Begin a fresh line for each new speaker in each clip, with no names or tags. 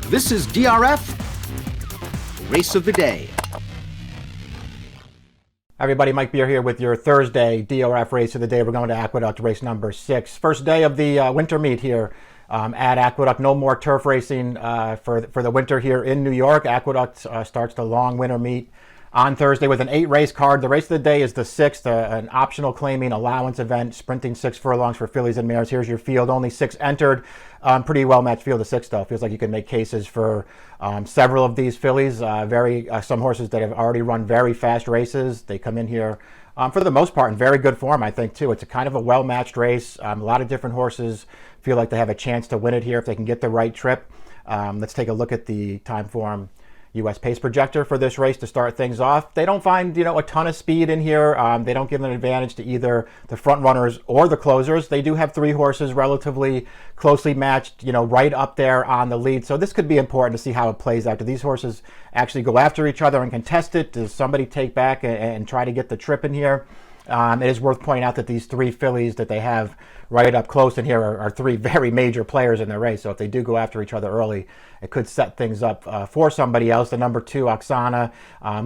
This is DRF Race of the Day.
Everybody, Mike Beer here with your Thursday DRF Race of the Day. We're going to Aqueduct, race number 6. First day of the winter meet here at Aqueduct. No more turf racing for the winter here in New York. Aqueduct starts the long winter meet on Thursday with an 8-race card. The race of the day is the 6th, an optional claiming allowance event, sprinting 6 furlongs for fillies and mares. Here's your field, only 6 entered. Pretty well-matched field of 6, though. Feels like you can make cases for several of these fillies. Some horses that have already run very fast races. They come in here, for the most part, in very good form, I think, too. It's a kind of a well-matched race. A lot of different horses feel like they have a chance to win it here if they can get the right trip. Let's take a look at the time form U.S. pace projector for this race to start things off. They don't find, a ton of speed in here. They don't give an advantage to either the front runners or the closers. They do have 3 horses relatively closely matched, right up there on the lead. So this could be important to see how it plays out. Do these horses actually go after each other and contest it? Does somebody take back and try to get the trip in here? It is worth pointing out that these 3 fillies that they have right up close in here are 3 very major players in the race. So if they do go after each other early, it could set things up for somebody else. The number 2, Oksana,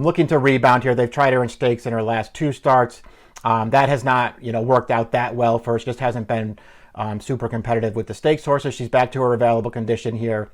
looking to rebound here. They've tried her in stakes in her last 2 starts. That has not, worked out that well for her. She just hasn't been super competitive with the stakes horses. She's back to her available condition here.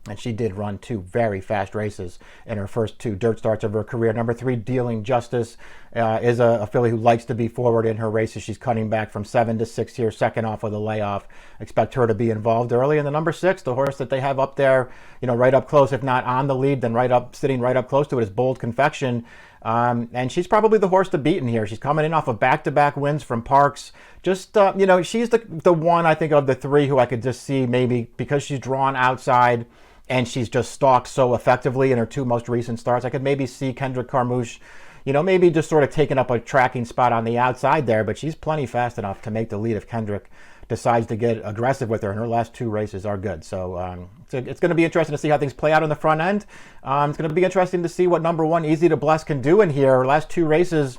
And she did run 2 very fast races in her first 2 dirt starts of her career. Number 3, Dealing Justice, is a filly who likes to be forward in her races. She's cutting back from 7 to 6 here, second off with a layoff. Expect her to be involved early. And the number 6, the horse that they have up there, right up close, if not on the lead, then sitting right up close to it, is Bold Confection. And she's probably the horse to beat in here. She's coming in off of back-to-back wins from Parks. Just, she's the one, I think, of the 3 who I could just see maybe because she's drawn outside and she's just stalked so effectively in her 2 most recent starts. I could maybe see Kendrick Carmouche, maybe just sort of taking up a tracking spot on the outside there, but she's plenty fast enough to make the lead if Kendrick decides to get aggressive with her, and her last 2 races are good. So it's going to be interesting to see how things play out on the front end. It's going to be interesting to see what number 1, Easy to Bless, can do in here. Her last 2 races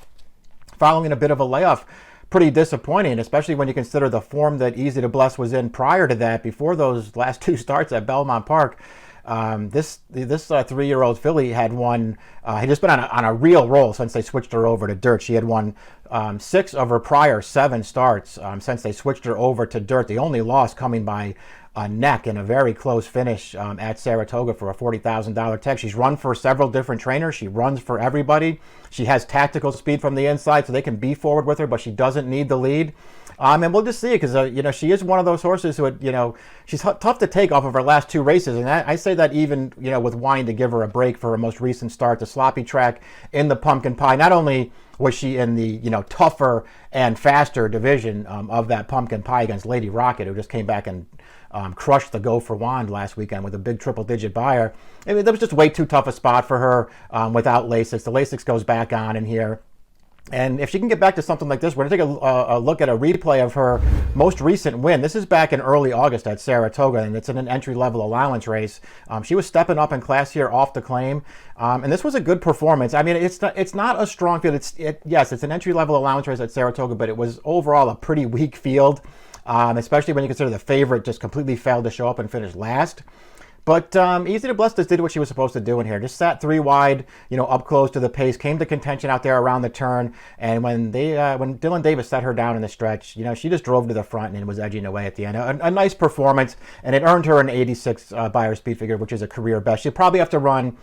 following a bit of a layoff. Pretty disappointing, especially when you consider the form that Easy to Bless was in prior to that, before those last 2 starts at Belmont Park. This 3-year-old filly had won, had just been on a real roll since they switched her over to dirt. She had won 6 of her prior 7 starts since they switched her over to dirt. The only loss coming by a neck in a very close finish at Saratoga for a $40,000 tech. She's run for several different trainers. She runs for everybody. She has tactical speed from the inside, so they can be forward with her, but she doesn't need the lead. And we'll just see it because, she is one of those horses who, she's tough to take off of her last 2 races. And I say that even, with wanting to give her a break for her most recent start, the sloppy track in the Pumpkin Pie. Not only was she in the, tougher and faster division of that Pumpkin Pie against Lady Rocket, who just came back and crushed the Go for Wand last weekend with a big triple-digit buyer. I mean, that was just way too tough a spot for her without Lasix. The Lasix goes back on in here. And if she can get back to something like this, we're going to take a look at a replay of her most recent win. This is back in early August at Saratoga, and it's in an entry-level allowance race. She was stepping up in class here off the claim, and this was a good performance. I mean, it's not a strong field. Yes, it's an entry-level allowance race at Saratoga, but it was overall a pretty weak field, especially when you consider the favorite just completely failed to show up and finish last. But Easy to Bless just did what she was supposed to do in here. Just sat 3 wide, up close to the pace, came to contention out there around the turn. And when Dylan Davis set her down in the stretch, she just drove to the front and was edging away at the end. A nice performance, and it earned her an 86 buyer speed figure, which is a career best. She'll probably have to run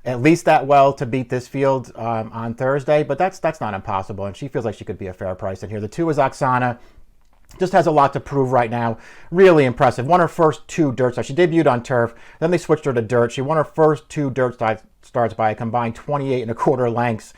at least that well to beat this field on Thursday, but that's not impossible. And she feels like she could be a fair price in here. The 2 is Oksana. Just has a lot to prove right now. Really impressive. Won her first 2 dirt starts. She debuted on turf. Then they switched her to dirt. She won her first 2 dirt starts by a combined 28.25 lengths.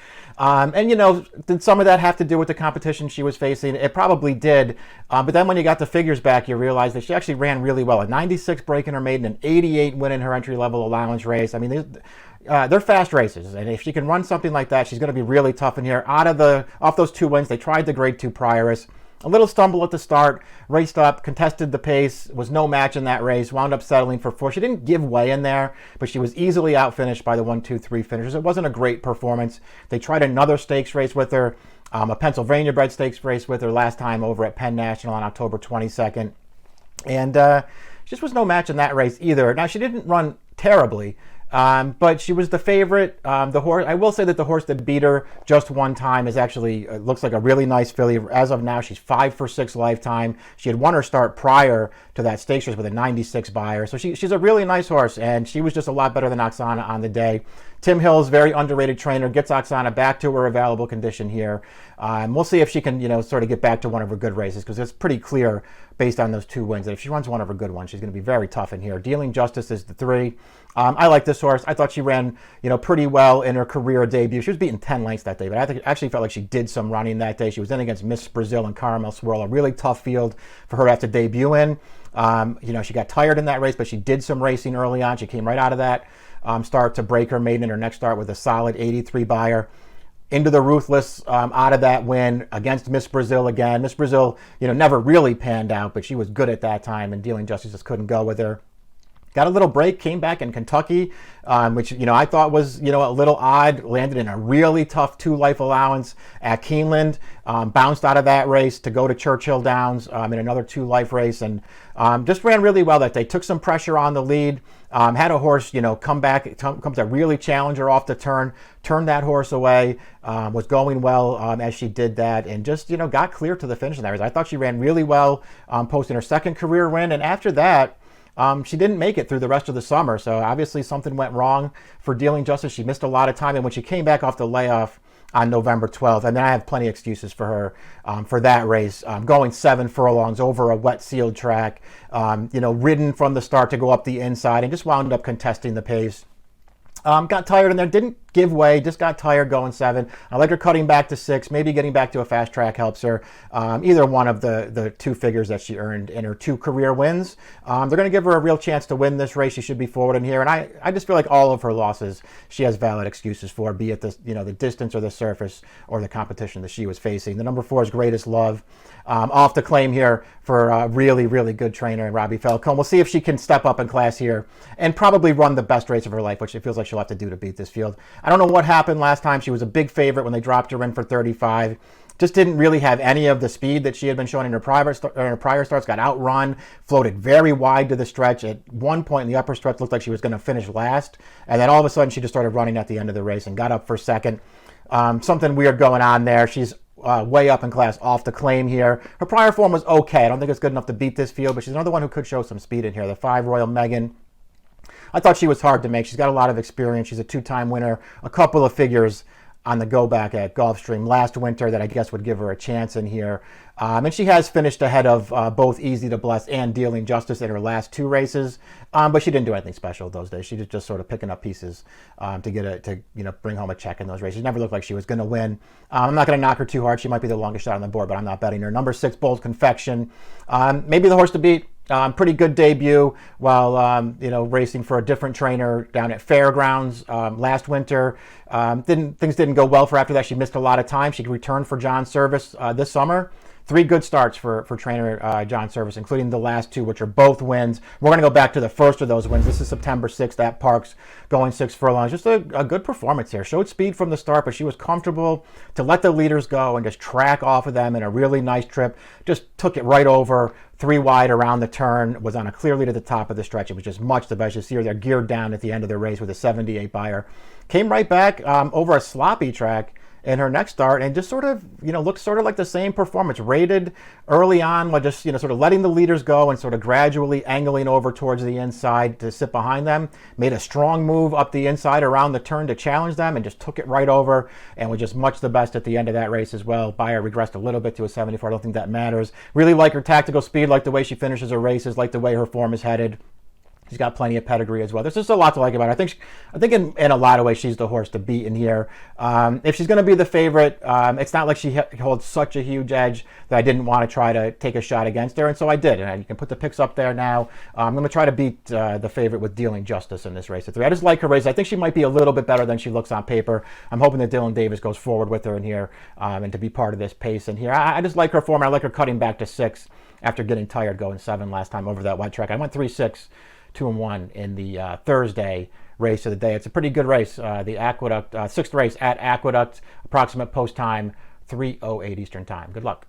Did some of that have to do with the competition she was facing? It probably did. But then when you got the figures back, you realize that she actually ran really well. A 96 break in her maiden, an 88 win in her entry-level allowance race. I mean, they're fast races, and if she can run something like that, she's going to be really tough in here. Off those 2 wins, they tried the grade 2 Prioress. A little stumble at the start, raced up, contested the pace, was no match in that race, wound up settling for 4. She didn't give way in there, but she was easily outfinished by the 1, 2, 3 finishers. It wasn't a great performance. They tried another stakes race with her, a Pennsylvania bred stakes race with her last time over at Penn National on October 22nd. And just was no match in that race either. Now, she didn't run terribly. But she was the favorite. The horse, I will say that the horse that beat her just one time is actually looks like a really nice filly. As of now, she's 5 for 6 lifetime. She had won her start prior to that stakes race with a 96 buyer. So she's a really nice horse, and she was just a lot better than Oksana on the day. Tim Hill's very underrated trainer, gets Oksana back to her available condition here. We'll see if she can, sort of get back to one of her good races, because it's pretty clear based on those 2 wins that if she runs one of her good ones, she's going to be very tough in here. Dealing Justice is the 3. I like this horse. I thought she ran, pretty well in her career debut. She was beaten 10 lengths that day, but I actually felt like she did some running that day. She was in against Miss Brazil and Caramel Swirl, a really tough field for her to have to debut in. She got tired in that race, but she did some racing early on. She came right out of that start to break her maiden in her next start with a solid 83 buyer. Into the Ruthless out of that win against Miss Brazil again. Miss Brazil, never really panned out, but she was good at that time, and Dealing Justice just couldn't go with her. Got a little break, came back in Kentucky, which, I thought was, a little odd. Landed in a really tough 2 life allowance at Keeneland. Bounced out of that race to go to Churchill Downs in another 2 life race, and just ran really well that day. Took some pressure on the lead. Had a horse, come back, come to really challenge her off the turn, turned that horse away, was going well as she did that, and just, got clear to the finish in that race. I thought she ran really well, posting her 2nd career win, and after that, she didn't make it through the rest of the summer, so obviously something went wrong for Dealing Justice. She missed a lot of time, and when she came back off the layoff on November 12th, and then I have plenty of excuses for her for that race, going 7 furlongs over a wet sealed track, ridden from the start to go up the inside, and just wound up contesting the pace. Got tired in there, didn't give way, just got tired going 7. I like her cutting back to 6, maybe getting back to a fast track helps her. Either one of the 2 figures that she earned in her 2 career wins. They're going to give her a real chance to win this race. She should be forward in here, and I just feel like all of her losses she has valid excuses for, be it the distance or the surface or the competition that she was facing. The number 4 is Greatest Love. Off the claim here for a really, really good trainer in Robbie Falcone. We'll see if she can step up in class here and probably run the best race of her life, which it feels like she'll have to do to beat this field. I don't know what happened last time. She was a big favorite when they dropped her in for 35. Just didn't really have any of the speed that she had been showing in her prior starts. Got outrun, floated very wide to the stretch. At one point in the upper stretch, looked like she was going to finish last. And then all of a sudden, she just started running at the end of the race and got up for 2nd. Something weird going on there. She's way up in class off the claim here. Her prior form was okay. I don't think it's good enough to beat this field, but she's another one who could show some speed in here. The 5 Royal Megan. I thought she was hard to make. She's got a lot of experience. She's a 2-time winner. A couple of figures on the go back at Gulfstream last winter that I guess would give her a chance in here. And she has finished ahead of both Easy to Bless and Dealing Justice in her last 2 races. But she didn't do anything special those days. She was just sort of picking up pieces to bring home a check in those races. She never looked like she was going to win. I'm not going to knock her too hard. She might be the longest shot on the board, but I'm not betting her. Number 6, Bold Confection. Maybe the horse to beat. Pretty good debut while racing for a different trainer down at Fairgrounds last winter. Things didn't go well for after that. She missed a lot of time. She returned for John Service this summer. 3 good starts for trainer John Service, including the last 2, which are both wins. We're going to go back to the first of those wins. This is September 6th at Parks, going 6 furlongs. Just a good performance here. Showed speed from the start, but she was comfortable to let the leaders go and just track off of them in a really nice trip. Just took it right over, 3 wide around the turn, was on a clear lead at the top of the stretch. It was just much the best. You see her there geared down at the end of the race with a 78 buyer. Came right back over a sloppy track in her next start and just sort of, looked sort of like the same performance. Rated early on, but just, sort of letting the leaders go and sort of gradually angling over towards the inside to sit behind them. Made a strong move up the inside around the turn to challenge them and just took it right over and was just much the best at the end of that race as well. Buyer regressed a little bit to a 74. I don't think that matters. Really like her tactical speed, like the way she finishes her races, like the way her form is headed. She's got plenty of pedigree as well. There's just a lot to like about her. I think in a lot of ways she's the horse to beat in here. If she's going to be the favorite, it's not like she holds such a huge edge that I didn't want to try to take a shot against her, and so I did. And you can put the picks up there now. I'm going to try to beat the favorite with Dealing Justice in this race at 3. I just like her race. I think she might be a little bit better than she looks on paper. I'm hoping that Dylan Davis goes forward with her in here and to be part of this pace in here. I just like her form. I like her cutting back to 6 after getting tired going 7 last time over that wide track. I went 3-6. 2-1 in the Thursday race of the day. It's a pretty good race. The Aqueduct, 6th race at Aqueduct, approximate post time, 3:08 Eastern time. Good luck.